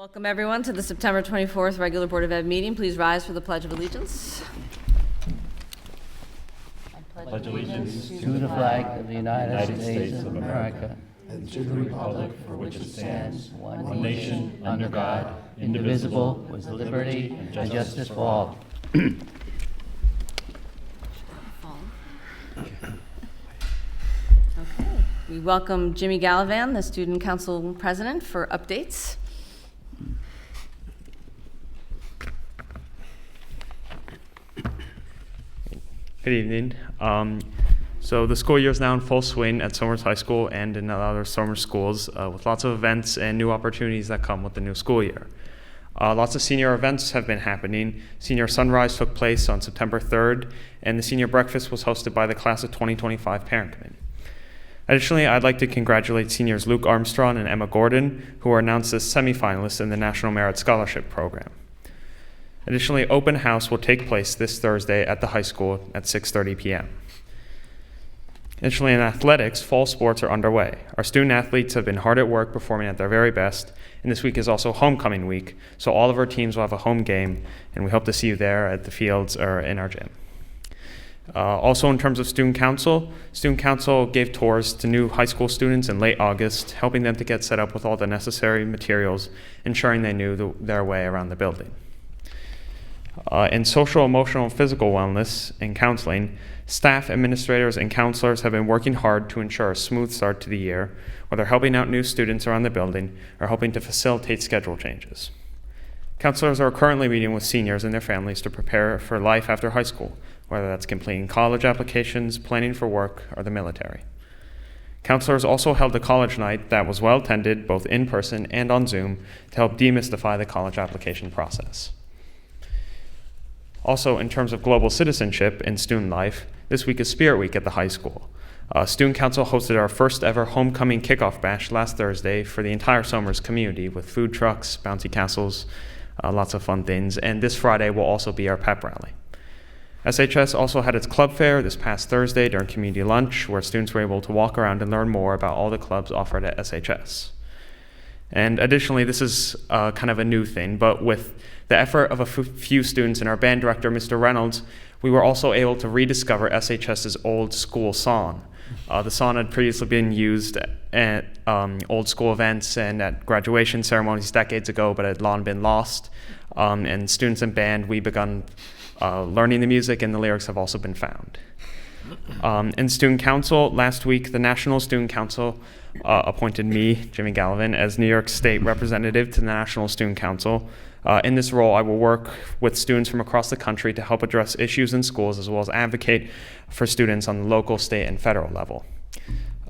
Welcome, everyone, to the September 24th regular Board of Ed meeting. Please rise for the Pledge of Allegiance. I pledge allegiance to the flag of the United States of America and to the republic for which it stands, one nation, under God, indivisible, with liberty and justice for all. Okay. We welcome Jimmy Gallivan, the Student Council President, for updates. Good evening. So the school year is now in full swing at Somers High School and in other Somers schools with lots of events and new opportunities that come with the new school year. Lots of senior events have been happening. Senior Sunrise took place on September 3rd, and the senior breakfast was hosted by the class of 2025 parent committee. Additionally, I'd like to congratulate seniors Luke Armstrong and Emma Gordon, who were announced as semifinalists in the National Merit Scholarship Program. Additionally, open house will take place this Thursday at the high school at 6:30 p.m. Additionally, in athletics, fall sports are underway. Our student athletes have been hard at work performing at their very best, and this week is also homecoming week, so all of our teams will have a home game, and we hope to see you there at the fields or in our gym. Also, in terms of Student Council gave tours to new high school students in late August, helping them to get set up with all the necessary materials, ensuring they knew their way around the building. In social, emotional, and physical wellness and counseling, staff, administrators, and counselors have been working hard to ensure a smooth start to the year, whether helping out new students around the building or helping to facilitate schedule changes. Counselors are currently meeting with seniors and their families to prepare for life after high school, whether that's completing college applications, planning for work, or the military. Counselors also held a college night that was well attended, both in person and on Zoom, to help demystify the college application process. Also, in terms of global citizenship and student life, this week is Spirit Week at the high school. Student Council hosted our first ever homecoming kickoff bash last Thursday for the entire Somers community with food trucks, bouncy castles, lots of fun things, and this Friday will also be our pep rally. SHS also had its club fair this past Thursday during community lunch, where students were able to walk around and learn more about all the clubs offered at SHS. And additionally, this is kind of a new thing, but with the effort of a few students and our band director, Mr. Reynolds, we were also able to rediscover SHS's old school song. The song had previously been used at old school events and at graduation ceremonies decades ago, but had long been lost. And students and band, we begun learning the music, and the lyrics have also been found. In Student Council, last week, the National Student Council appointed me, Jimmy Gallivan, as New York State representative to the National Student Council. In this role, I will work with students from across the country to help address issues in schools, as well as advocate for students on the local, state, and federal level.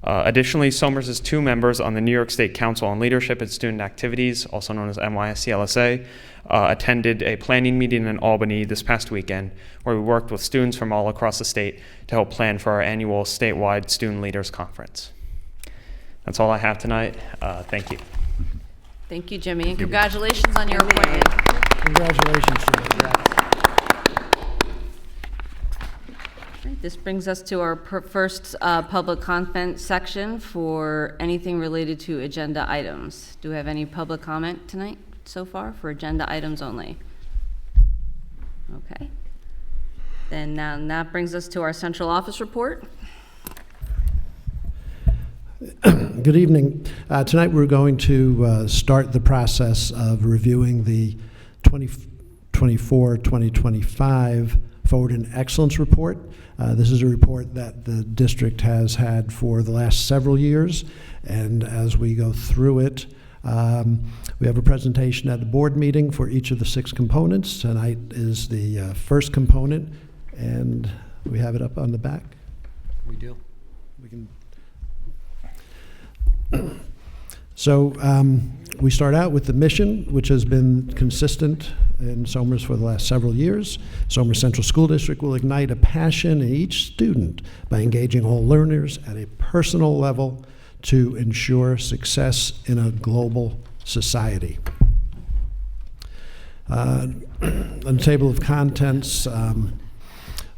Additionally, Somers is 2 members on the New York State Council on Leadership and Student Activities, also known as NYSCLSA, attended a planning meeting in Albany this past weekend, where we worked with students from all across the state to help plan for our annual statewide Student Leaders Conference. That's all I have tonight. Thank you. Thank you, Jimmy, and congratulations on your appointment. Congratulations, Jimmy. Right, this brings us to our first public comment section for anything related to agenda items. Do we have any public comment tonight so far for agenda items only? Okay. Then that brings us to our central office report. Good evening. Tonight we're going to start the process of reviewing the 2024-2025 Forward in Excellence Report. This is a report that the district has had for the last several years, and as we go through it, we have a presentation at the board meeting for each of the 6 components. Tonight is the first component, and we have it up on the back. We do. We can. So we start out with the mission, which has been consistent in Somers for the last several years. Somers Central School District will ignite a passion in each student by engaging all learners at a personal level to ensure success in a global society. On the table of contents,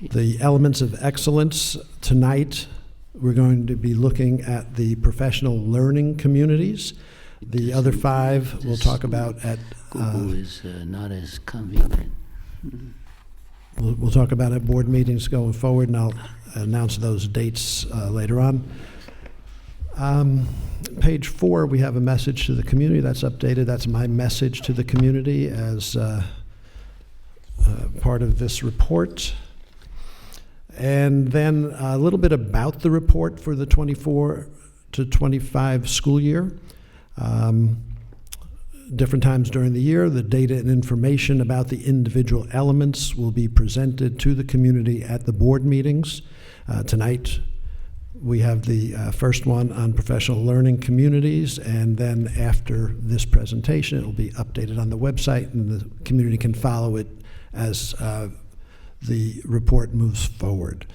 the elements of excellence tonight. We're going to be looking at the professional learning communities. The other 5 we'll talk about at Google is not as convenient. we'll talk about at board meetings going forward, and I'll announce those dates later on. Page 4, we have a message to the community that's updated. That's my message to the community as part of this report. And then a little bit about the report for the 24 to 25 school year. Different times during the year, the data and information about the individual elements will be presented to the community at the board meetings. Tonight, we have the first one on professional learning communities, and then after this presentation, it will be updated on the website, and the community can follow it as the report moves forward.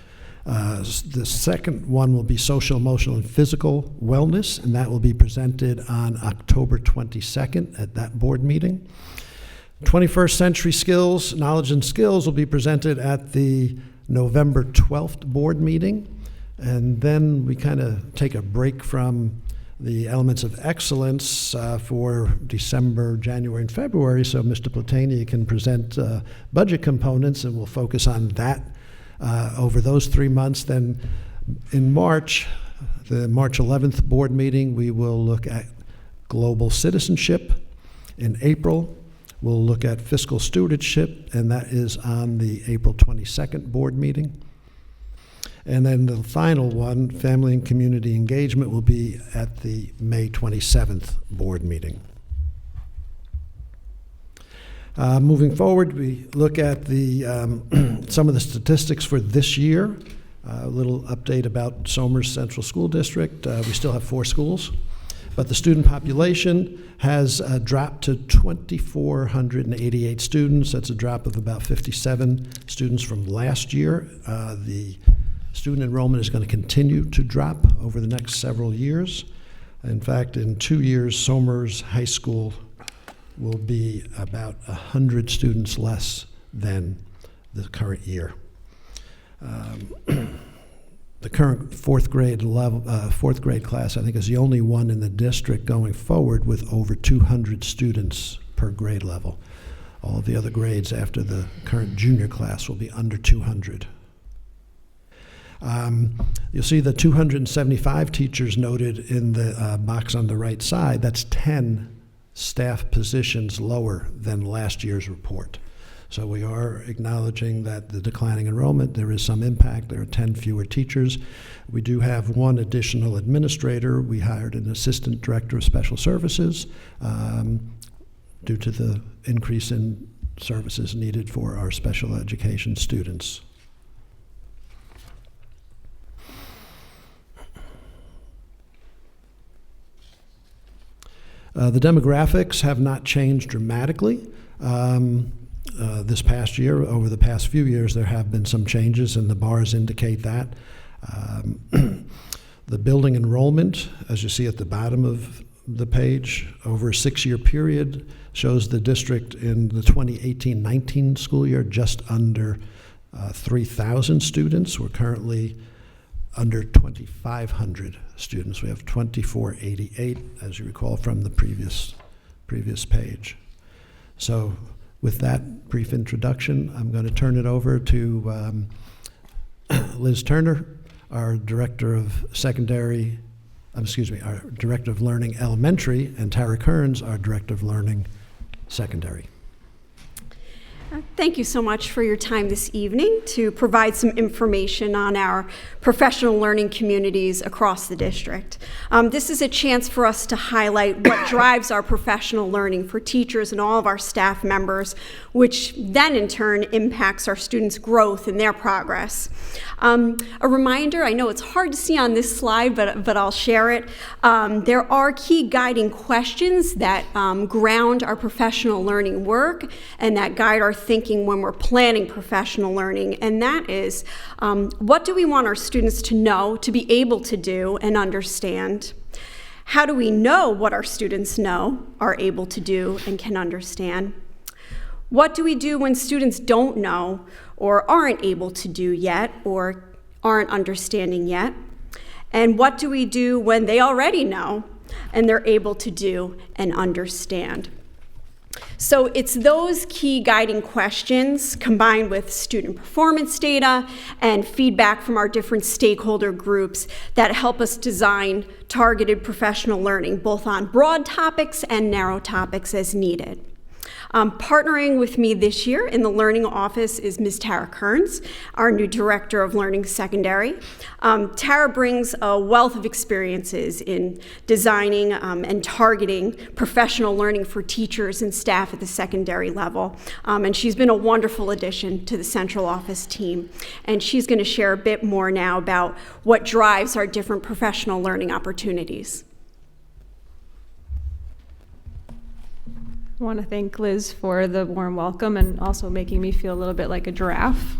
The second one will be social, emotional, and physical wellness, and that will be presented on October 22nd at that board meeting. 21st century skills, knowledge and skills will be presented at the November 12th board meeting. And then we kind of take a break from the elements of excellence for December, January, and February, so Mr. Platania can present budget components, and we'll focus on that over those 3 months. Then in March, the March 11th board meeting, we will look at global citizenship. In April, we'll look at fiscal stewardship, and that is on the April 22nd board meeting. And then the final one, family and community engagement, will be at the May 27th board meeting. Moving forward, we look at the some of the statistics for this year. A little update about Somers Central School District. We still have 4 schools, but the student population has dropped to 2,488 students. That's a drop of about 57 students from last year. The student enrollment is going to continue to drop over the next several years. In fact, in 2 years, Somers High School will be about 100 students less than the current year. The current fourth grade class, I think, is the only one in the district going forward with over 200 students per grade level. All of the other grades after the current junior class will be under 200. You'll see the 275 teachers noted in the box on the right side. That's 10 staff positions lower than last year's report. So we are acknowledging that the declining enrollment, there is some impact. There are 10 fewer teachers. We do have 1 additional administrator. We hired an assistant director of special services due to the increase in services needed for our special education students. The demographics have not changed dramatically. This past year, over the past few years, there have been some changes, and the bars indicate that. The building enrollment, as you see at the bottom of the page, over a 6-year period, shows the district in the 2018-19 school year just under 3,000 students. We're currently under 2,500 students. We have 2,488, as you recall from the previous page. So with that brief introduction, I'm going to turn it over to Liz Turner, our Director of our Director of Learning Elementary, and Tara Kearns, our Director of Learning Secondary. Thank you so much for your time this evening to provide some information on our professional learning communities across the district. This is a chance for us to highlight what drives our professional learning for teachers and all of our staff members, which then in turn impacts our students' growth and their progress. A reminder, I know it's hard to see on this slide, but I'll share it. There are key guiding questions that ground our professional learning work and that guide our thinking when we're planning professional learning, and that is, what do we want our students to know, to be able to do and understand? How do we know what our students know, are able to do, and can understand? What do we do when students don't know or aren't able to do yet or aren't understanding yet? And what do we do when they already know and they're able to do and understand. So it's those key guiding questions combined with student performance data and feedback from our different stakeholder groups that help us design targeted professional learning, both on broad topics and narrow topics as needed. Partnering with me this year in the Learning Office is Ms. Tara Kearns, our new Director of Learning Secondary. Tara brings a wealth of experiences in designing and targeting professional learning for teachers and staff at the secondary level, and she's been a wonderful addition to the central office team. And she's going to share a bit more now about what drives our different professional learning opportunities. I want to thank Liz for the warm welcome and also making me feel a little bit like a giraffe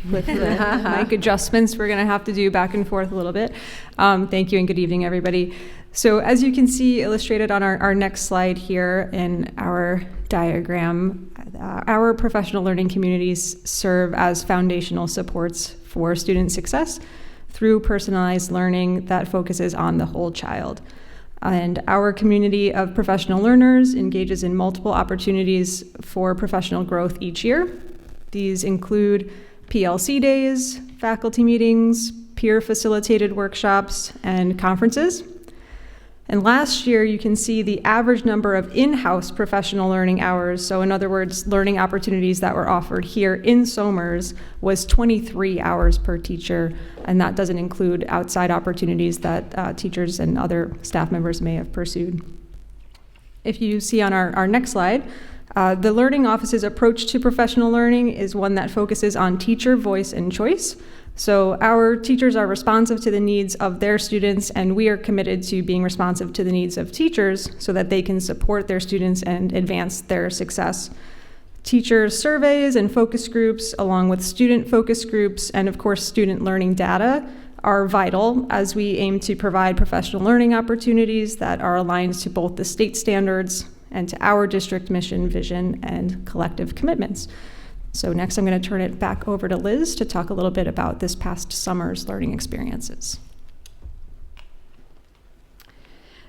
with the mic adjustments we're going to have to do back and forth a little bit. Thank you and good evening, everybody. So as you can see illustrated on our next slide here in our diagram, our professional learning communities serve as foundational supports for student success through personalized learning that focuses on the whole child. And our community of professional learners engages in multiple opportunities for professional growth each year. These include PLC days, faculty meetings, peer-facilitated workshops, and conferences. And last year, you can see the average number of in-house professional learning hours, so in other words, learning opportunities that were offered here in Somers, was 23 hours per teacher, and that doesn't include outside opportunities that teachers and other staff members may have pursued. If you see on our next slide, the Learning Office's approach to professional learning is one that focuses on teacher voice and choice. So our teachers are responsive to the needs of their students, and we are committed to being responsive to the needs of teachers so that they can support their students and advance their success. Teacher surveys and focus groups, along with student focus groups and, of course, student learning data, are vital as we aim to provide professional learning opportunities that are aligned to both the state standards and to our district mission, vision, and collective commitments. So next I'm going to turn it back over to Liz to talk a little bit about this past summer's learning experiences.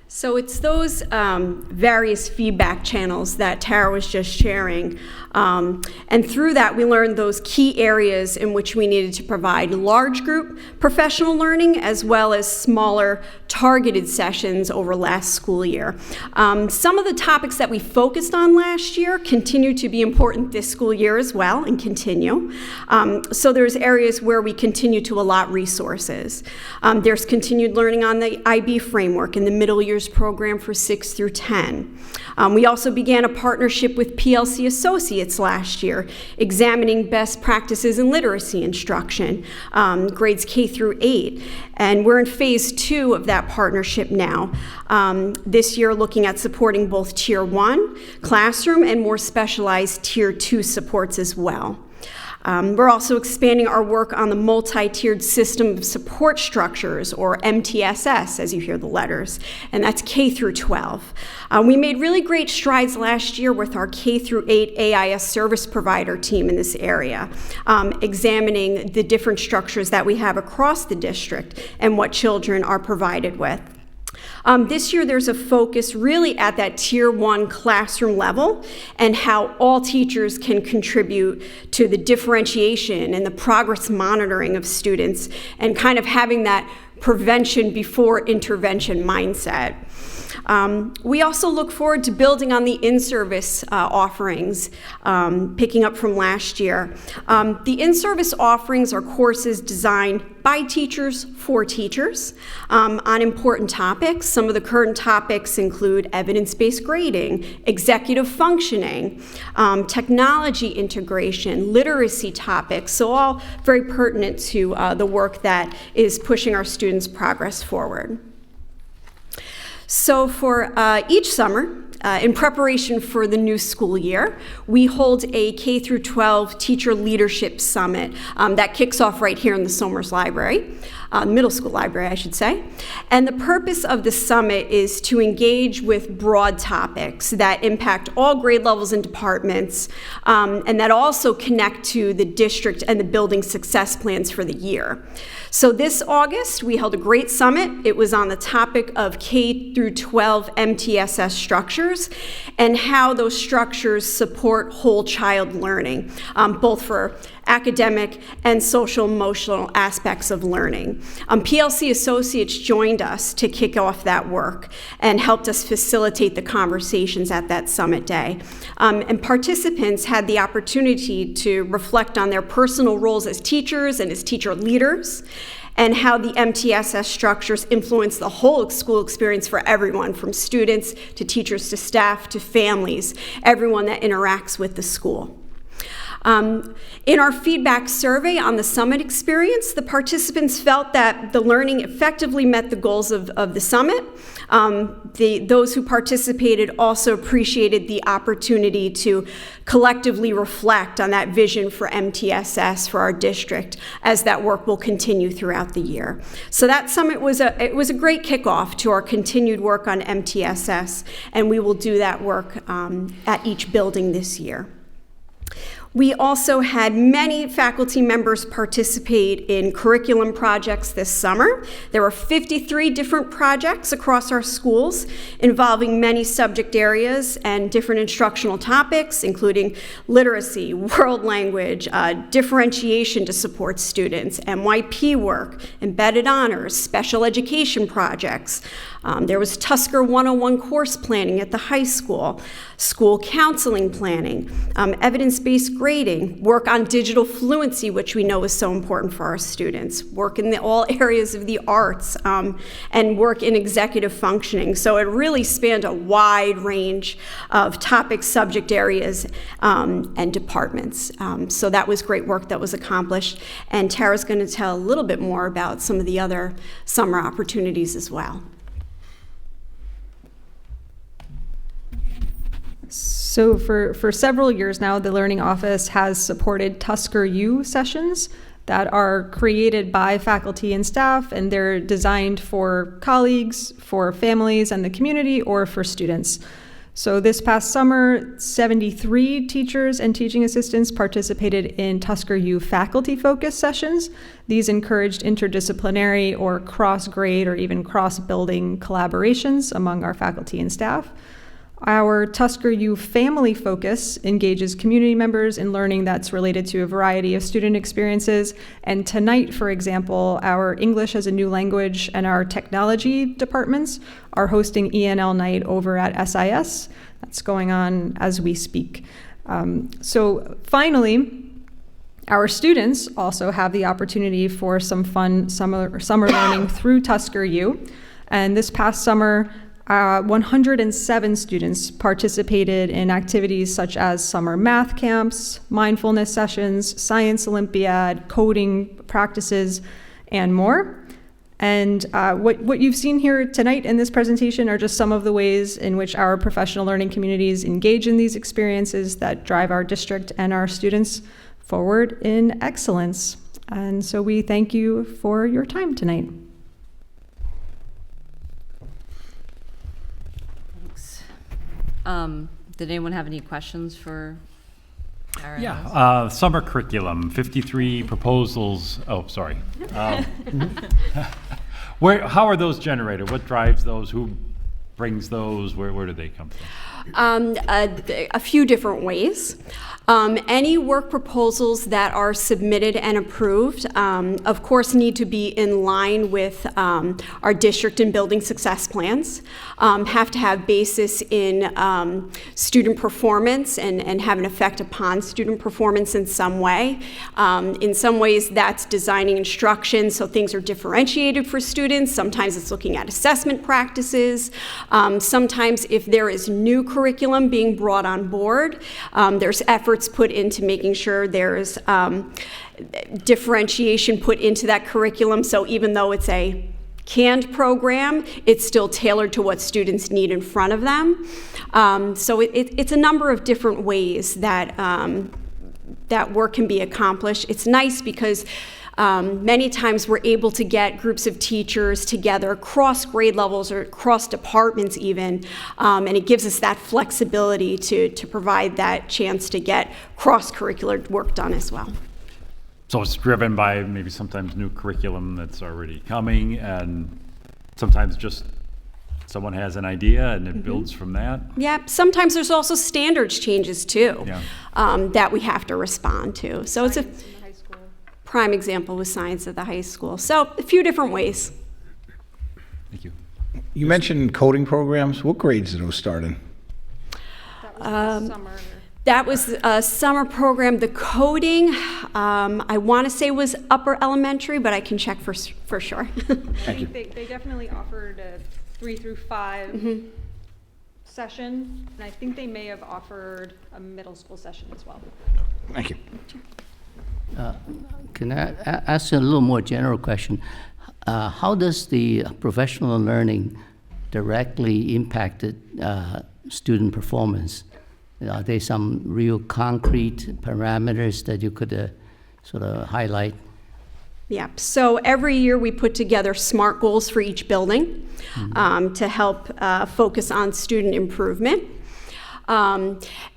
So it's those various feedback channels that Tara was just sharing. And through that, we learned those key areas in which we needed to provide large group professional learning as well as smaller targeted sessions over last school year. Some of the topics that we focused on last year continue to be important this school year as well and continue. So there's areas where we continue to allot resources. There's continued learning on the IB framework in the middle years program for 6 through 10. We also began a partnership with PLC Associates last year, examining best practices in literacy instruction, grades K through 8. And we're in phase 2 of that partnership now. This year looking at supporting both Tier 1 classroom and more specialized Tier 2 supports as well. We're also expanding our work on the multi-tiered system of support structures, or MTSS, as you hear the letters, and that's K through 12. We made really great strides last year with our K through 8 AIS service provider team in this area, examining the different structures that we have across the district and what children are provided with. This year there's a focus really at that Tier 1 classroom level and how all teachers can contribute to the differentiation and the progress monitoring of students and kind of having that prevention before intervention mindset. We also look forward to building on the in-service offerings, picking up from last year. The in-service offerings are courses designed by teachers for teachers on important topics. Some of the current topics include evidence-based grading, executive functioning, technology integration, literacy topics, so all very pertinent to the work that is pushing our students' progress forward. So for each summer, in preparation for the new school year, we hold a K through 12 teacher leadership summit that kicks off right here in the Somers Library. middle school library, I should say. And the purpose of the summit is to engage with broad topics that impact all grade levels and departments, and that also connect to the district and the building success plans for the year. So this August, we held a great summit. It was on the topic of K through 12 MTSS structures and how those structures support whole child learning, both for academic and social emotional aspects of learning. PLC Associates joined us to kick off that work and helped us facilitate the conversations at that summit day. And participants had the opportunity to reflect on their personal roles as teachers and as teacher leaders, and how the MTSS structures influence the whole school experience for everyone, from students to teachers to staff to families, everyone that interacts with the school. In our feedback survey on the summit experience, the participants felt that the learning effectively met the goals of the summit. Those who participated also appreciated the opportunity to collectively reflect on that vision for MTSS for our district as that work will continue throughout the year. So that summit was a great kickoff to our continued work on MTSS, and we will do that work at each building this year. We also had many faculty members participate in curriculum projects this summer. There were 53 different projects across our schools involving many subject areas and different instructional topics, including literacy, world language, differentiation to support students, NYP work, embedded honors, special education projects. There was Tusker 101 course planning at the high school, school counseling planning, evidence-based grading, work on digital fluency, which we know is so important for our students, work in all areas of the arts, and work in executive functioning. So it really spanned a wide range of topics, subject areas, and departments. So that was great work that was accomplished. And Tara's going to tell a little bit more about some of the other summer opportunities as well. So for several years now, the Learning Office has supported Tusker U sessions that are created by faculty and staff, and they're designed for colleagues, for families and the community, or for students. So this past summer, 73 teachers and teaching assistants participated in Tusker U faculty-focused sessions. These encouraged interdisciplinary or cross-grade or even cross-building collaborations among our faculty and staff. Our Tusker U Family Focus engages community members in learning that's related to a variety of student experiences. And tonight, for example, our English as a New Language and our technology departments are hosting ENL night over at SIS. That's going on as we speak. So finally, our students also have the opportunity for some fun summer learning through Tusker U. And this past summer, 107 students participated in activities such as summer math camps, mindfulness sessions, science olympiad, coding practices, and more. And what you've seen here tonight in this presentation are just some of the ways in which our professional learning communities engage in these experiences that drive our district and our students forward in excellence. And so we thank you for your time tonight. Did anyone have any questions for Tara? Yeah, summer curriculum, 53 proposals. Oh, sorry. How are those generated? What drives those? Who brings those? Where do they come from? A few different ways. Any work proposals that are submitted and approved, of course, need to be in line with our district and building success plans, have to have basis in student performance and have an effect upon student performance in some way. In some ways, that's designing instruction so things are differentiated for students. Sometimes it's looking at assessment practices. Sometimes if there is new curriculum being brought on board, there's efforts put into making sure there's differentiation put into that curriculum. So even though it's a canned program, it's still tailored to what students need in front of them. So it's a number of different ways that that work can be accomplished. It's nice because Many times we're able to get groups of teachers together across grade levels or across departments even, and it gives us that flexibility to provide that chance to get cross-curricular work done as well. So it's driven by maybe sometimes new curriculum that's already coming, and sometimes just someone has an idea and it builds from that. Yeah, sometimes there's also standards changes too, Yeah. that we have to respond to. So it's a prime example with science at the high school. So a few different ways. Thank you. You mentioned coding programs. What grades do those start in? That was a summer program. The coding, I want to say was upper elementary, but I can check for sure. Thank you. They definitely offered a 3 through 5 session, and I think they may have offered a middle school session as well. Thank you. Can I ask you a little more general question? How does the professional learning directly impacted student performance? Are there some real concrete parameters that you could sort of highlight? Yeah, so every year we put together SMART goals for each building to help focus on student improvement.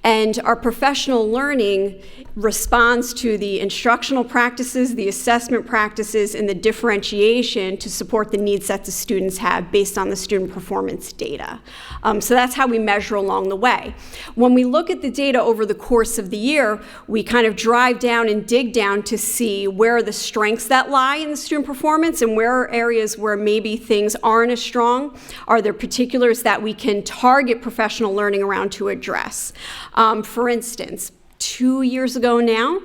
And our professional learning responds to the instructional practices, the assessment practices, and the differentiation to support the needs that the students have based on the student performance data. So that's how we measure along the way. When we look at the data over the course of the year, we kind of drive down and dig down to see where are the strengths that lie in the student performance and where are areas where maybe things aren't as strong. Are there particulars that we can target professional learning around to address? For instance, 2 years ago now,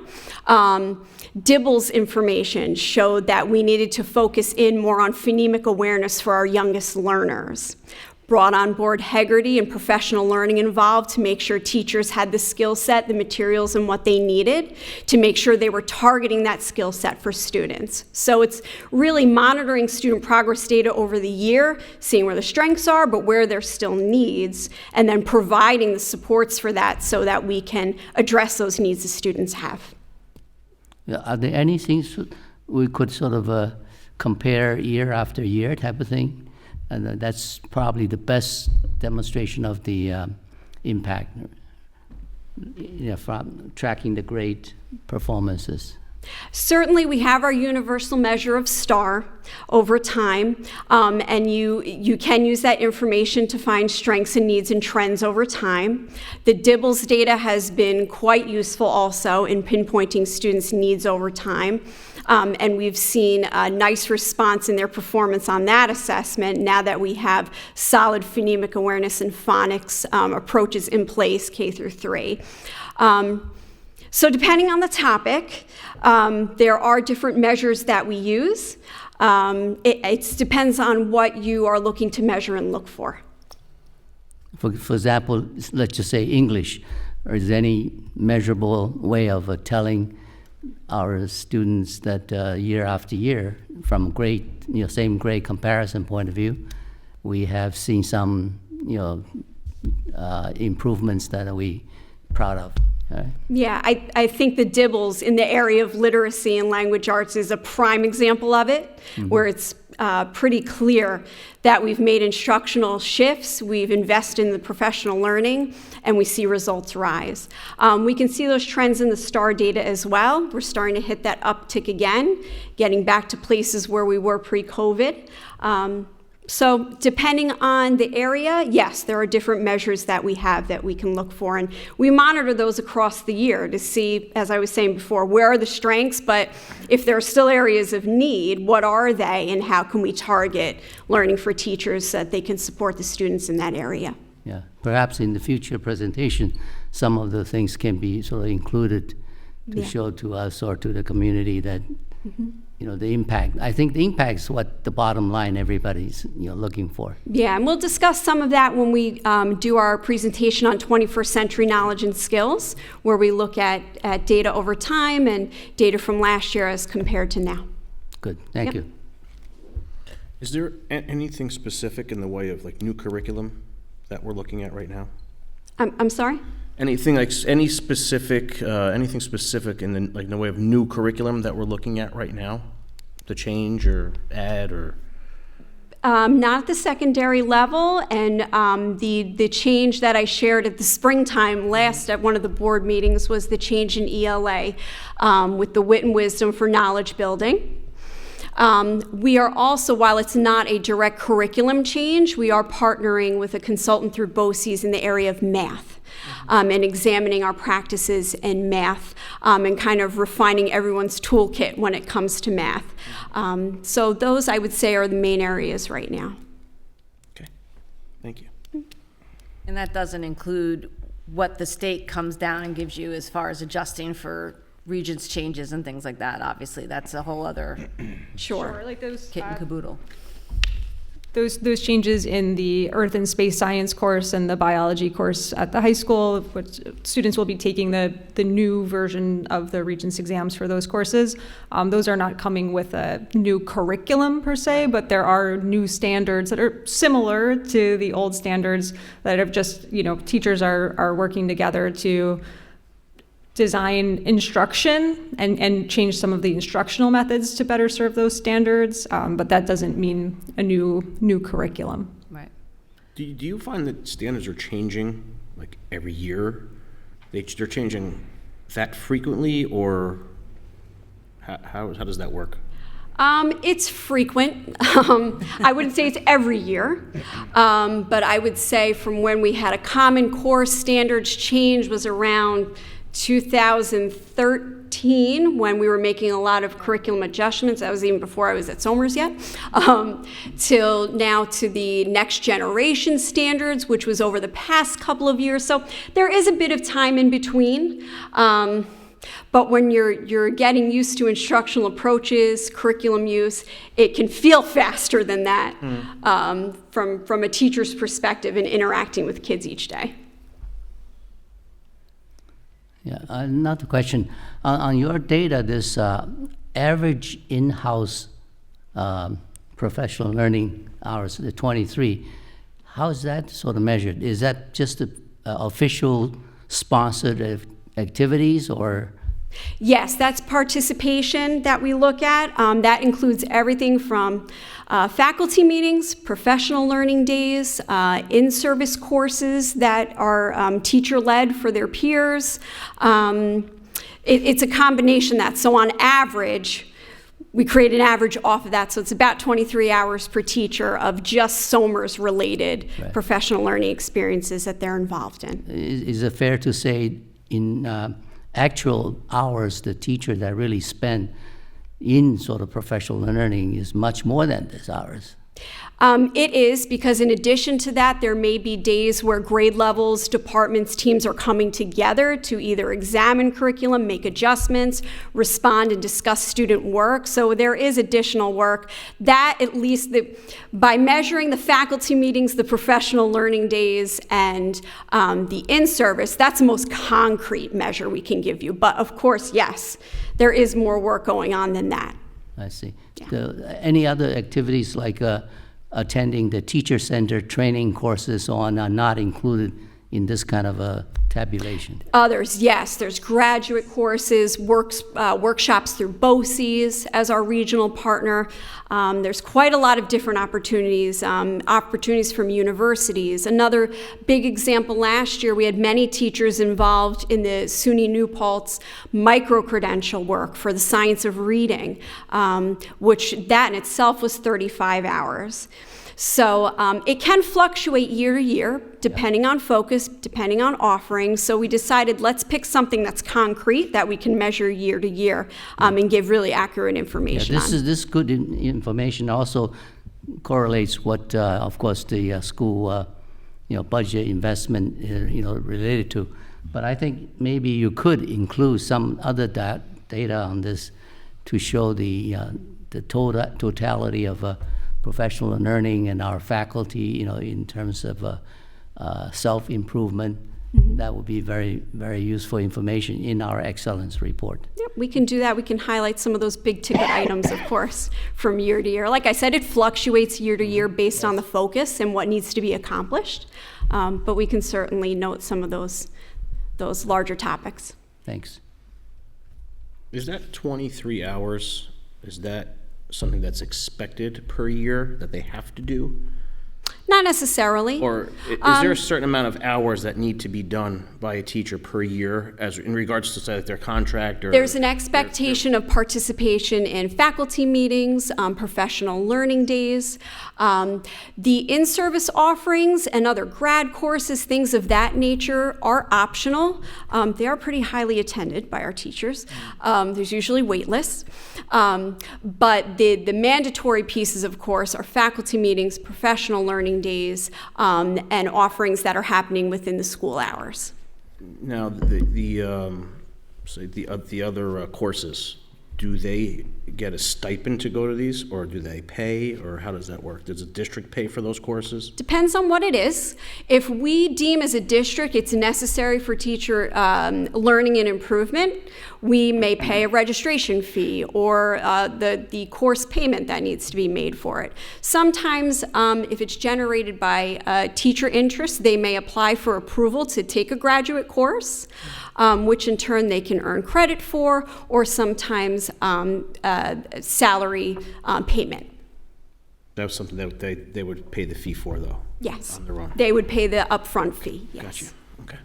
Dibble's information showed that we needed to focus in more on phonemic awareness for our youngest learners. Brought on board Hegarty and professional learning involved to make sure teachers had the skill set, the materials, and what they needed to make sure they were targeting that skill set for students. So it's really monitoring student progress data over the year, seeing where the strengths are, but where there's still needs, and then providing the supports for that so that we can address those needs the students have. Are there any things we could sort of compare year after year type of thing? And that's probably the best demonstration of the impact, from tracking the great performances. Certainly, we have our universal measure of STAR over time, and you can use that information to find strengths and needs and trends over time. The Dibbles data has been quite useful also in pinpointing students' needs over time. And we've seen a nice response in their performance on that assessment now that we have solid phonemic awareness and phonics approaches in place K through 3. So depending on the topic, there are different measures that we use. It depends on what you are looking to measure and look for. For example, let's just say English. Or is there any measurable way of telling our students that year after year, from grade, same grade comparison point of view, we have seen some, improvements that we proud of? Right? Yeah, I think the Dibbles in the area of literacy and language arts is a prime example of it, where it's pretty clear that we've made instructional shifts, we've invested in the professional learning, and we see results rise. We can see those trends in the STAR data as well. We're starting to hit that uptick again, getting back to places where we were pre-COVID. So depending on the area, yes, there are different measures that we have that we can look for, and we monitor those across the year to see, as I was saying before, where are the strengths, but if there are still areas of need, what are they, and how can we target learning for teachers so that they can support the students in that area? Yeah, perhaps in the future presentation, some of the things can be sort of included to show to us or to the community that the impact. I think the impact is what the bottom line everybody's looking for. Yeah, and we'll discuss some of that when we do our presentation on 21st century knowledge and skills, where we look at data over time and data from last year as compared to now. Good, thank you. Is there anything specific in the way of like new curriculum that we're looking at right now? I'm sorry? Anything like anything specific in the way of new curriculum that we're looking at right now to change or add or? Not at the secondary level, and the change that I shared at the springtime last at one of the board meetings was the change in ELA with the wit and wisdom for knowledge building. We are also, while it's not a direct curriculum change, we are partnering with a consultant through BOCES in the area of math and examining our practices in math and kind of refining everyone's toolkit when it comes to math. So those, I would say, are the main areas right now. Okay, thank you. And that doesn't include what the state comes down and gives you as far as adjusting for Regents changes and things like that. Obviously, that's a whole other Sure. Like those kit and caboodle. those changes in the Earth and Space Science course and the biology course at the high school, which students will be taking the new version of the Regents exams for those courses. Those are not coming with a new curriculum per se, but there are new standards that are similar to the old standards that have just, teachers are working together to design instruction and change some of the instructional methods to better serve those standards, but that doesn't mean a new curriculum. Right. Do you find that standards are changing like every year? They're changing that frequently, or how does that work? It's frequent. I wouldn't say it's every year, but I would say from when we had a Common Core standards change was around 2013, when we were making a lot of curriculum adjustments. That was even before I was at Somers yet, till now to the next generation standards, which was over the past couple of years. So there is a bit of time in between. But when you're getting used to instructional approaches, curriculum use, it can feel faster than that from a teacher's perspective in interacting with kids each day. Yeah, another question. On your data, this average in-house professional learning hours, the 23, how is that sort of measured? Is that just the official sponsored activities, or? Yes, that's participation that we look at. That includes everything from faculty meetings, professional learning days, in-service courses that are teacher-led for their peers. It's a combination of that. So on average, we create an average off of that. So it's about 23 hours per teacher of just Somers-related professional learning experiences that they're involved in. Is it fair to say in actual hours, the teacher that really spend in sort of professional learning is much more than these hours? It is, because in addition to that, there may be days where grade levels, departments, teams are coming together to either examine curriculum, make adjustments, respond and discuss student work. So there is additional work. That, at least by measuring the faculty meetings, the professional learning days, and the in-service, that's the most concrete measure we can give you. But of course, yes, there is more work going on than that. I see. Yeah. Any other activities like attending the teacher center training courses on are not included in this kind of a tabulation? Others, yes. There's graduate courses, workshops through BOCES as our regional partner. There's quite a lot of different opportunities from universities. Another big example last year, we had many teachers involved in the SUNY New Paltz micro-credential work for the science of reading, which that in itself was 35 hours. So it can fluctuate year to year, depending on focus, depending on offerings. So we decided, let's pick something that's concrete that we can measure year to year and give really accurate information on. This good information also correlates what, of course, the school, budget investment, related to. But I think maybe you could include some other data on this to show the totality of professional learning and our faculty, in terms of self-improvement. Mm-hmm. That would be very, very useful information in our excellence report. Yep, we can do that. We can highlight some of those big ticket items, of course, from year to year. Like I said, it fluctuates year to year based on the focus and what needs to be accomplished. But we can certainly note some of those those larger topics. Thanks. Is that 23 hours, is that something that's expected per year that they have to do? Not necessarily. Or is there a certain amount of hours that need to be done by a teacher per year as in regards to, say, like their contract or? There's an expectation of participation in faculty meetings, professional learning days. The in-service offerings and other grad courses, things of that nature, are optional. They are pretty highly attended by our teachers. There's usually wait lists. But the mandatory pieces, of course, are faculty meetings, professional learning days, and offerings that are happening within the school hours. Now, the other courses, do they get a stipend to go to these, or do they pay, or how does that work? Does the district pay for those courses? Depends on what it is. If we deem as a district it's necessary for teacher learning and improvement, we may pay a registration fee or the course payment that needs to be made for it. Sometimes, if it's generated by teacher interest, they may apply for approval to take a graduate course, which in turn they can earn credit for, or sometimes salary payment. That was something that they would pay the fee for, though? Yes. On their own? They would pay the upfront fee, yes. Gotcha. Okay.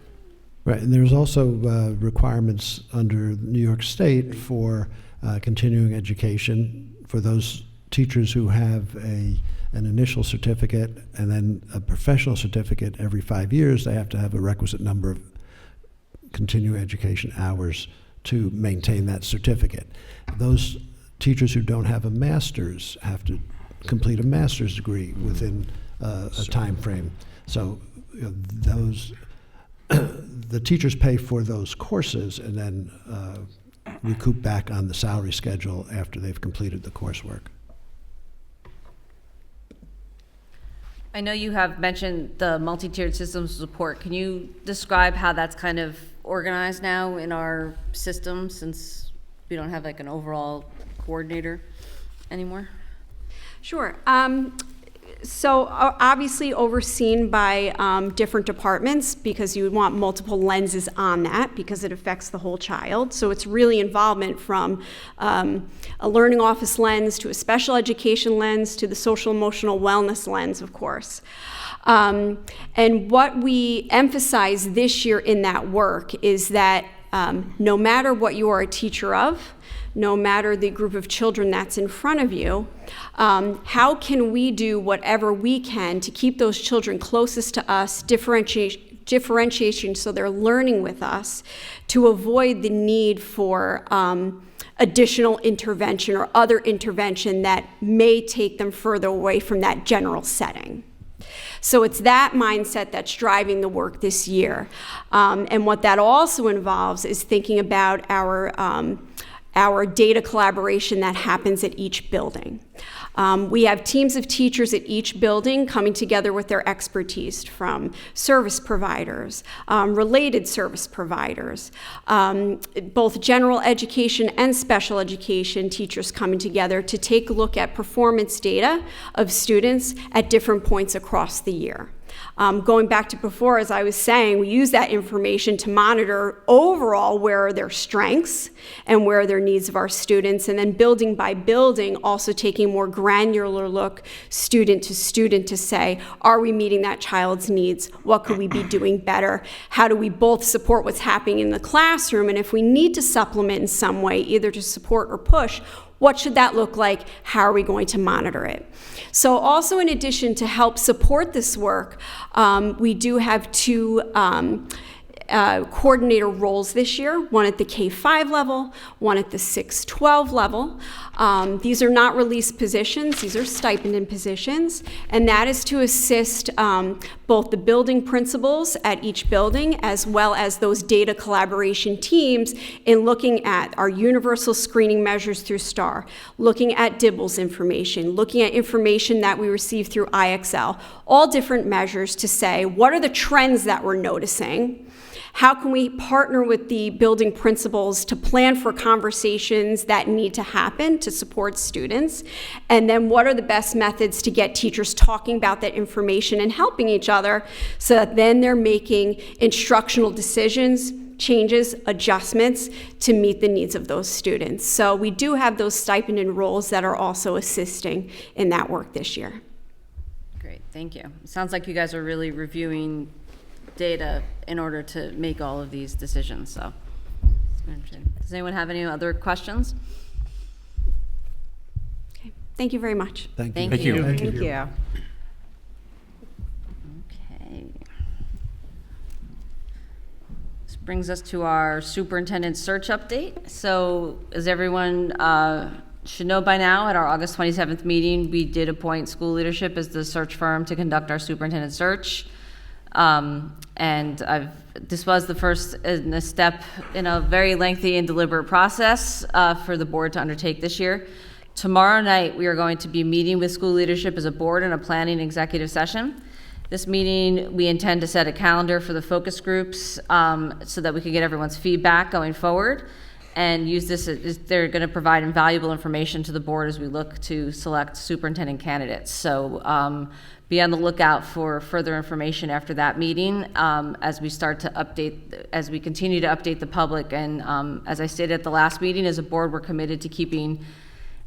Right, and there's also requirements under New York State for continuing education for those teachers who have an initial certificate and then a professional certificate every 5 years. They have to have a requisite number of continuing education hours to maintain that certificate. Those teachers who don't have a master's have to complete a master's degree within a time frame. So those the teachers pay for those courses and then recoup back on the salary schedule after they've completed the coursework. I know you have mentioned the multi-tiered systems support. Can you describe how that's kind of organized now in our system, since we don't have like an overall coordinator anymore? Sure. So obviously overseen by different departments, because you would want multiple lenses on that because it affects the whole child. So it's really involvement from a learning office lens to a special education lens to the social emotional wellness lens, of course. And what we emphasize this year in that work is that no matter what you are a teacher of, no matter the group of children that's in front of you, how can we do whatever we can to keep those children closest to us, differentiation so they're learning with us, to avoid the need for additional intervention or other intervention that may take them further away from that general setting. So it's that mindset that's driving the work this year. And what that also involves is thinking about our data collaboration that happens at each building. We have teams of teachers at each building coming together with their expertise from service providers, related service providers, both general education and special education teachers coming together to take a look at performance data of students at different points across the year. Going back to before, as I was saying, we use that information to monitor overall where are their strengths and where are their needs of our students, and then building by building, also taking a more granular look student to say, are we meeting that child's needs? What could we be doing better? How do we both support what's happening in the classroom? And if we need to supplement in some way, either to support or push, what should that look like? How are we going to monitor it? So also, in addition to help support this work, we do have two coordinator roles this year, one at the K-5 level, one at the 6-12 level. These are not released positions, these are stipended positions, and that is to assist both the building principals at each building as well as those data collaboration teams in looking at our universal screening measures through STAR, looking at DIBELS information, looking at information that we receive through IXL, all different measures to say, what are the trends that we're noticing? How can we partner with the building principals to plan for conversations that need to happen to support students? And then what are the best methods to get teachers talking about that information and helping each other so that then they're making instructional decisions changes, adjustments to meet the needs of those students. So we do have those stipend and roles that are also assisting in that work this year. Great, thank you. It sounds like you guys are really reviewing data in order to make all of these decisions, so. Does anyone have any other questions? Okay. Thank you very much. Thank you. Thank you. Thank you. Okay. This brings us to our superintendent search update. So as everyone should know by now, at our August 27th meeting, we did appoint school leadership as the search firm to conduct our superintendent search. This was the first in a step in a very lengthy and deliberate process for the board to undertake this year. Tomorrow night, we are going to be meeting with school leadership as a board in a planning executive session. This meeting, we intend to set a calendar for the focus groups so that we can get everyone's feedback going forward and use this as they're going to provide invaluable information to the board as we look to select superintendent candidates. So be on the lookout for further information after that meeting as we start to update, as we continue to update the public. And as I stated at the last meeting, as a board, we're committed to keeping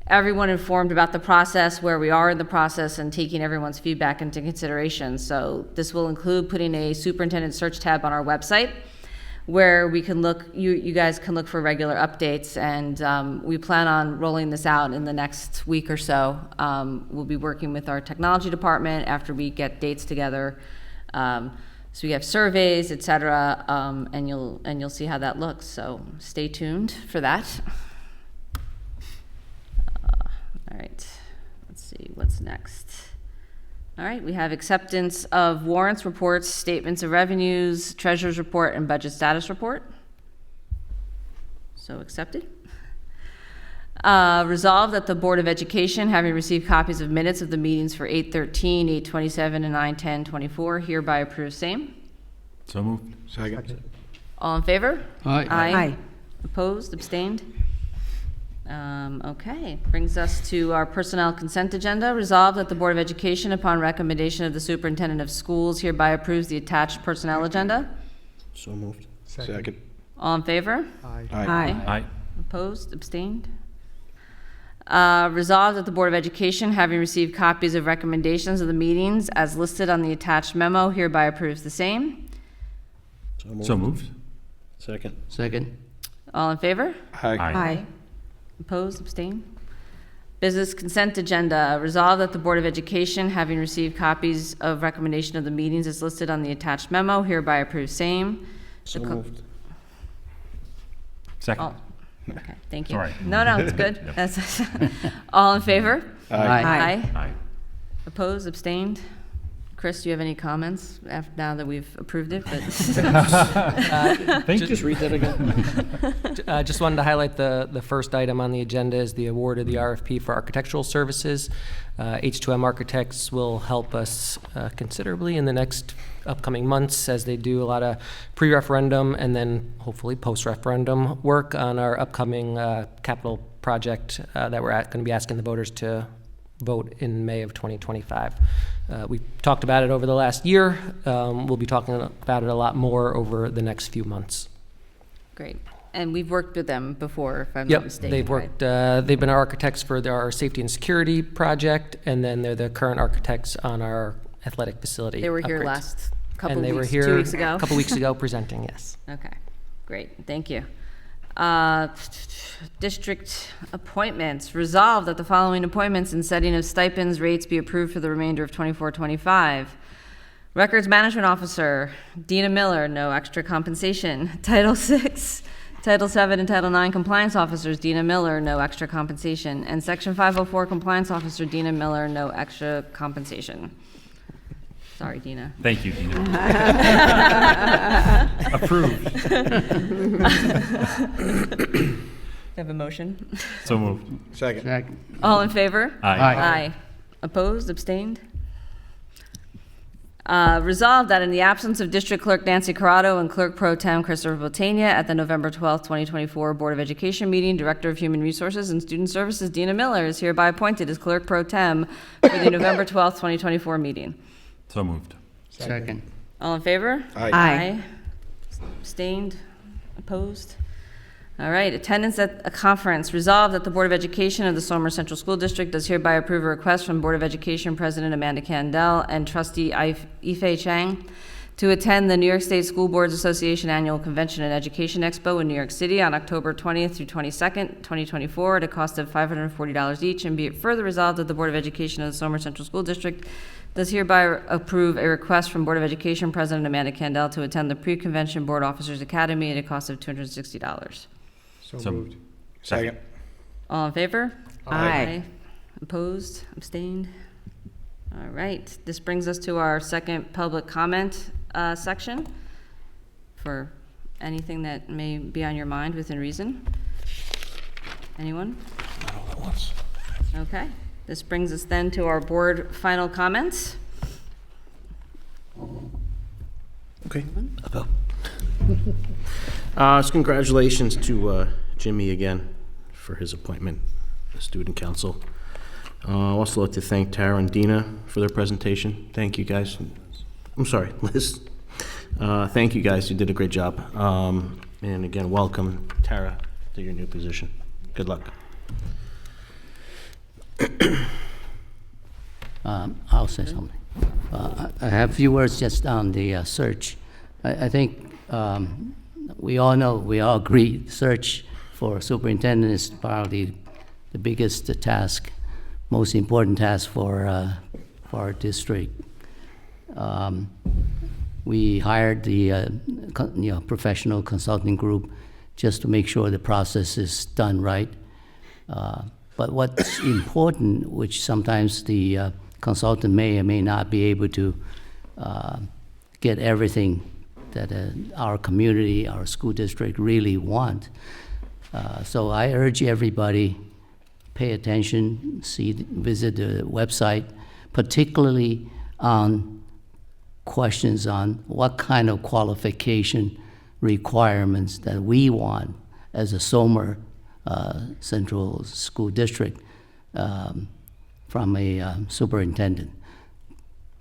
everyone informed about the process, where we are in the process, and taking everyone's feedback into consideration. So this will include putting a superintendent search tab on our website, where we can look, you guys can look for regular updates, and we plan on rolling this out in the next week or so. We'll be working with our technology department after we get dates together. So we have surveys, et cetera, and you'll see how that looks. So stay tuned for that. All right, let's see, what's next? All right, we have acceptance of warrants, reports, statements of revenues, treasurer's report, and budget status report. So accepted. Resolved that the Board of Education, having received copies of minutes of the meetings for 8/13, 8/27, and 9/10/24, hereby approves same. So moved. Second. All in favor? Aye. Aye. Opposed, abstained? Okay, brings us to our personnel consent agenda. Resolved that the Board of Education, upon recommendation of the superintendent of schools, hereby approves the attached personnel agenda. So moved. Second. All in favor? Aye. Aye. Opposed, abstained? Resolved that the Board of Education, having received copies of recommendations of the meetings as listed on the attached memo, hereby approves the same. So moved. Second. Second. All in favor? Aye. Opposed, abstained? Business consent agenda. Resolved that the Board of Education, having received copies of recommendation of the meetings as listed on the attached memo, hereby approves same. So The co- moved. Second. Oh, okay, thank you. Sorry. No, it's good. That's all in favor? Aye. Aye. Opposed, abstained? Chris, do you have any comments now that we've approved it? But Thank you. Just read that again. Just wanted to highlight the first item on the agenda is the award of the RFP for architectural services. H2M Architects will help us considerably in the next upcoming months as they do a lot of pre-referendum and then hopefully post-referendum work on our upcoming capital project that we're going to be asking the voters to vote in May of 2025. We've talked about it over the last year. We'll be talking about it a lot more over the next few months. great. And we've worked with them before, if I'm not mistaken. They've right? worked. They've been our architects for our safety and security project, and then they're the current architects on our athletic facility. They were here upgrades. last couple And they were weeks, here 2 weeks ago. a couple weeks ago presenting. Yes. Okay, great, thank you. District appointments. Resolved that the following appointments and setting of stipends rates be approved for the remainder of 24-25. Records Management Officer, Dina Miller, no extra compensation. Title VI, Title VII, and Title IX Compliance Officers, Dina Miller, no extra compensation. And Section 504 Compliance Officer, Dina Miller, no extra compensation. Sorry, Dina. Thank you, Dina. Approved. Have a motion? So moved. Second. Second. All in favor? Aye. Aye. Opposed, abstained? Resolved that in the absence of District Clerk Nancy Corrado and Clerk Pro Tem Christopher Botania at the November 12th, 2024 Board of Education meeting, Director of Human Resources and Student Services Dina Miller is hereby appointed as Clerk Pro Tem for the November 12th, 2024 meeting. So moved. Second. All in favor? Aye. Aye. Abstained? Opposed? All right, attendance at a conference. Resolved that the Board of Education of the Somers Central School District does hereby approve a request from Board of Education President Amanda Candell and Trustee Ife Chang to attend the New York State School Boards Association Annual Convention and Education Expo in New York City on October 20th through 22nd, 2024, at a cost of $540 each, and be it further resolved that the Board of Education of the Somers Central School District does hereby approve a request from Board of Education President Amanda Candell to attend the Pre-Convention Board Officers Academy at a cost of $260. So moved. Second. All in favor? Aye. Opposed? Abstained? All right. This brings us to our second public comment section for anything that may be on your mind within reason. Anyone? Not all at once. Okay. This brings us then to our board final comments. Okay. So congratulations to Jimmy again for his appointment to Student Council. Also like to thank Tara and Dina for their presentation. Thank you guys. I'm sorry, Liz. Thank you guys, you did a great job. And again, welcome Tara to your new position. Good luck. I'll say something. I have a few words just on the search. I think we all know, we all agree, search for superintendent is probably the biggest task, most important task for our district. We hired the professional consulting group just to make sure the process is done right. But what's important, which sometimes the consultant may or may not be able to get everything that our community, our school district really want. So I urge everybody, pay attention, visit the website, particularly on questions on what kind of qualification requirements that we want as a Somer Central School District from a superintendent.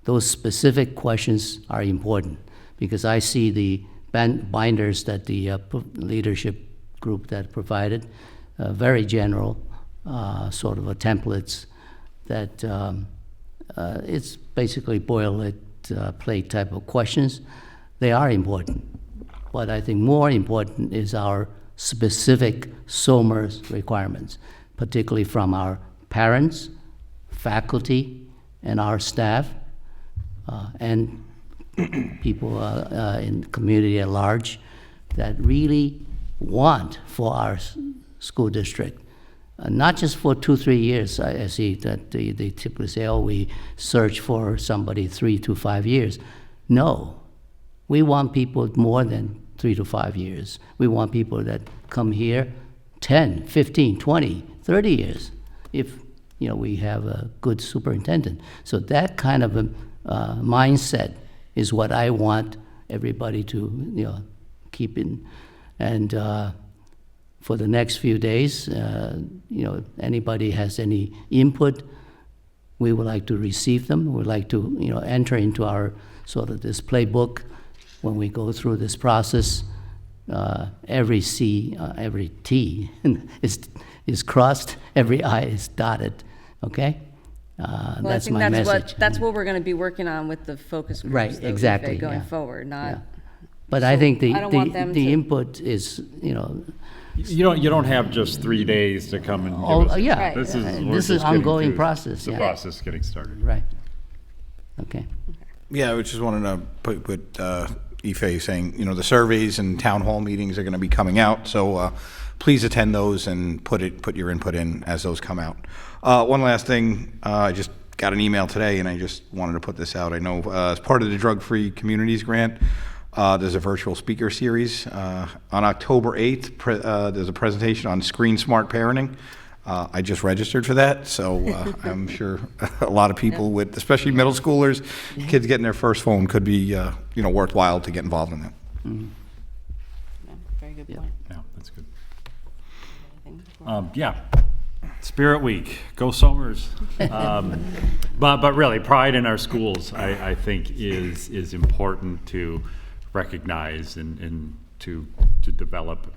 Those specific questions are important because I see the binders that the leadership group that provided, very general, sort of a templates that it's basically boilerplate type of questions. They are important, but I think more important is our specific SOMERS requirements, particularly from our parents, faculty, and our staff, and people in the community at large that really want for our school district. Not just for 2-3 years. I see that they typically say, oh, we search for somebody 3 to 5 years. No, we want people more than 3 to 5 years. We want people that come here 10, 15, 20, 30 years if we have a good superintendent. So that kind of a mindset is what I want everybody to keep in. And for the next few days, anybody has any input, we would like to receive them. We'd like to, enter into our sort of this playbook when we go through this process. Every C, every T is crossed, every I is dotted. Okay, Well, that's I think my that's message. that's what we're going to be working on with the focus groups. Right, though, exactly, going yeah. forward, not. Yeah. But I think I don't want them the to- input is, You don't have just 3 days to come and give Oh, us. yeah. Right. This is, This we're is just getting ongoing through process, The yeah. process getting started. right. Okay. Yeah, I just wanted to put Ife saying, the surveys and town hall meetings are going to be coming out, so please attend those and put your input in as those come out. One last thing, I just got an email today, and I just wanted to put this out. I know as part of the Drug-Free Communities Grant, there's a virtual speaker series. On October 8th, there's a presentation on screen smart parenting. I just registered for that, so I'm sure a lot of people with, especially middle schoolers, kids getting their first phone could be, worthwhile to get involved in that. Mm-hmm. Yeah, very good point. Yeah, that's good. Anything? Yeah, Spirit Week, go Somers. But really, pride in our schools, I think, is important to recognize and to develop,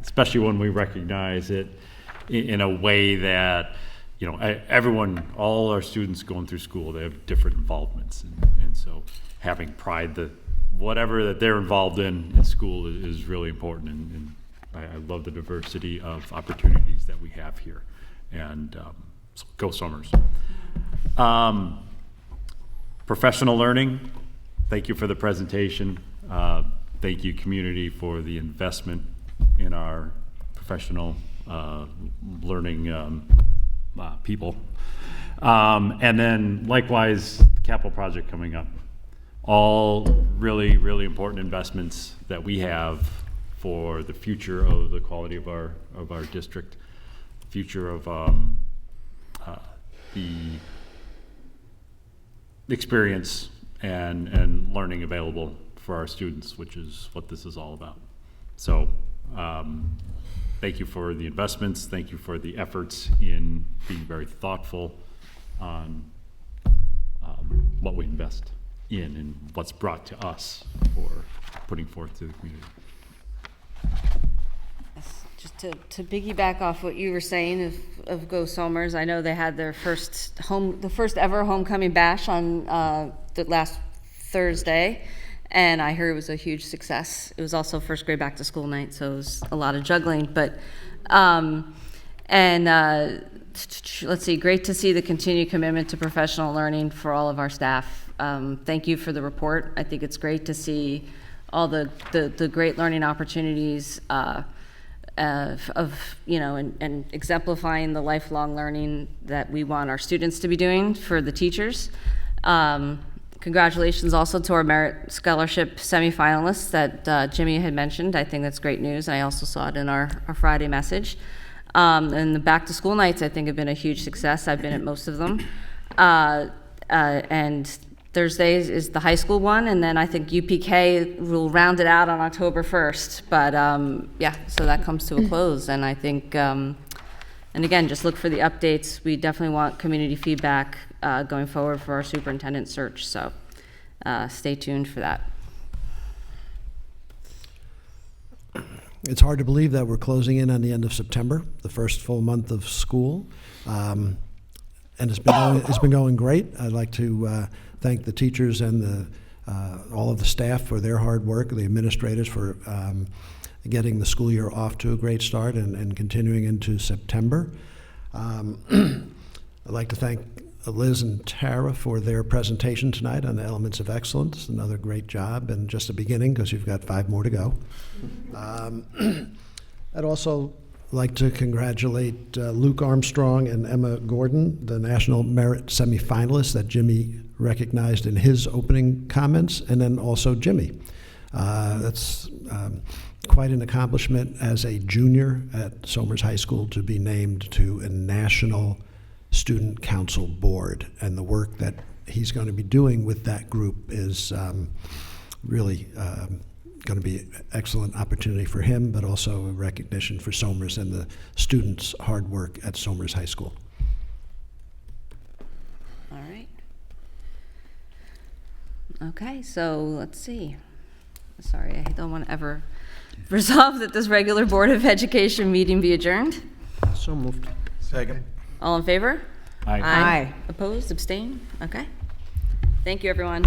especially when we recognize it in a way that, you know, everyone, all our students going through school, they have different involvements. And so having pride that whatever that they're involved in school is really important. And I love the diversity of opportunities that we have here. And so go Somers. Professional learning, thank you for the presentation. Thank you, community, for the investment in our professional learning people. And then likewise, the capital project coming up. All really, really important investments that we have for the future of the quality of our district, future of the experience and learning available for our students, which is what this is all about. So thank you for the investments. Thank you for the efforts in being very thoughtful on what we invest in and what's brought to us for putting forth to the community. Just to piggyback off what you were saying of Go Somers, I know they had their the first ever homecoming bash on the last Thursday, and I heard it was a huge success. It was also first grade back to school night, so it was a lot of juggling. But let's see, great to see the continued commitment to professional learning for all of our staff. Thank you for the report. I think it's great to see all the great learning opportunities of you know, and exemplifying the lifelong learning that we want our students to be doing for the teachers. Congratulations also to our Merit Scholarship semifinalists that Jimmy had mentioned. I think that's great news. I also saw it in our Friday message. And the back to school nights, I think, have been a huge success. I've been at most of them. And Thursdays is the high school one, and then I think UPK will round it out on October 1st. But yeah, so that comes to a close, and I think, and again, just look for the updates. We definitely want community feedback going forward for our superintendent search, so stay tuned for that. It's hard to believe that we're closing in on the end of September, the first full month of school, and it's been going great. I'd like to thank the teachers and all of the staff for their hard work, the administrators for getting the school year off to a great start and continuing into September. I'd like to thank Liz and Tara for their presentation tonight on the elements of excellence. Another great job, and just the beginning because you've got 5 more to go. I'd also like to congratulate Luke Armstrong and Emma Gordon, the National Merit semifinalists that Jimmy recognized in his opening comments, and then also Jimmy. That's quite an accomplishment as a junior at Somers High School to be named to a national student council board, and the work that he's going to be doing with that group is really going to be an excellent opportunity for him, but also a recognition for Somers and the students' hard work at Somers High School. All right. Okay, so let's see. Sorry, I don't want to ever resolve that this regular Board of Education meeting be adjourned. So moved. Second. All in favor? Aye. Aye. Opposed, abstain? Okay. Thank you, everyone.